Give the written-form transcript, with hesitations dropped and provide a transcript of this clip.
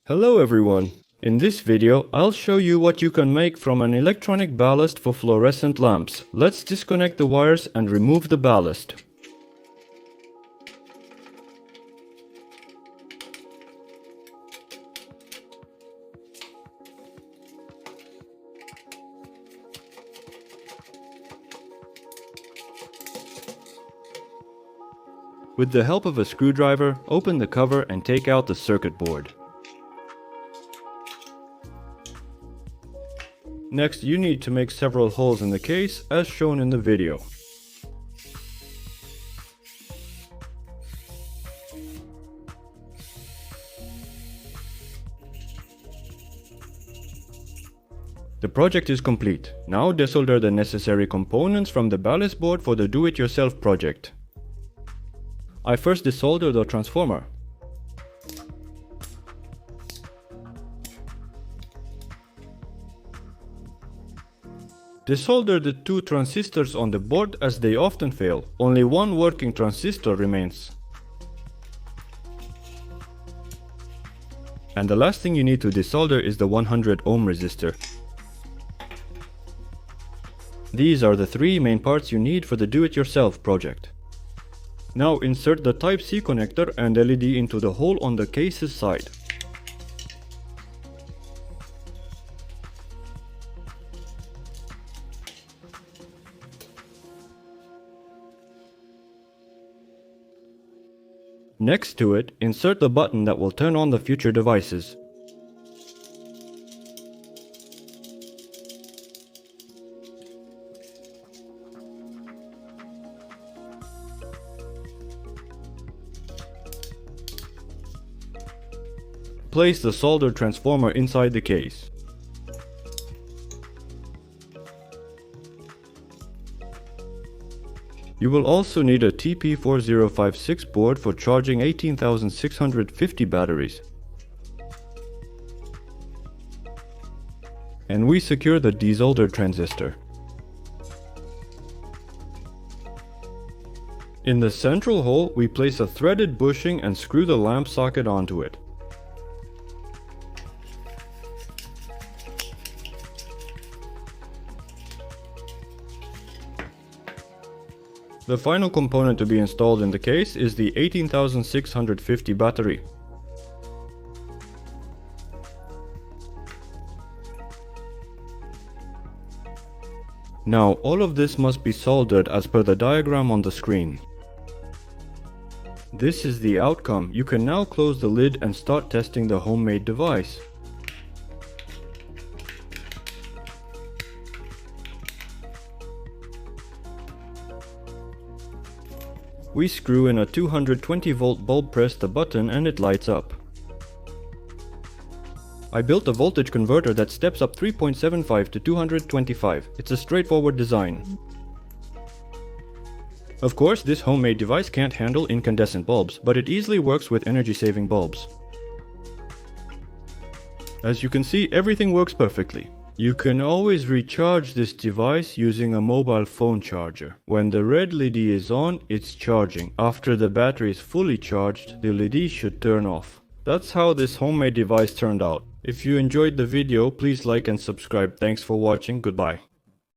Hello everyone! In this video, I'll show you what you can make from an electronic ballast for fluorescent lamps. Let's disconnect the wires and remove the ballast. With the help of a screwdriver, open the cover and take out the circuit board. Next, you need to make several holes in the case, as shown in the video. The project is complete. Now desolder the necessary components from the ballast board for the do-it-yourself project. I first desolder the transformer. Desolder the two transistors on the board as they often fail. Only one working transistor remains. And the last thing you need to desolder is the 100 ohm resistor. These are the three main parts you need for the do-it-yourself project. Now insert the Type-C connector and LED into the hole on the case's side. Next to it, insert the button that will turn on the future devices. Place the soldered transformer inside the case. You will also need a TP4056 board for charging 18,650 batteries. And we secure the desoldered transistor. In the central hole, we place a threaded bushing and screw the lamp socket onto it. The final component to be installed in the case is the 18,650 battery. Now, all of this must be soldered as per the diagram on the screen. This is the outcome. You can now close the lid and start testing the homemade device. We screw in a 220 volt bulb, press the button and it lights up. I built a voltage converter that steps up 3.75 to 225. It's a straightforward design. Of course, this homemade device can't handle incandescent bulbs, but it easily works with energy-saving bulbs. As you can see, everything works perfectly. You can always recharge this device using a mobile phone charger. When the red LED is on, it's charging. After the battery is fully charged, the LED should turn off. That's how this homemade device turned out. If you enjoyed the video, please like and subscribe. Thanks for watching. Goodbye.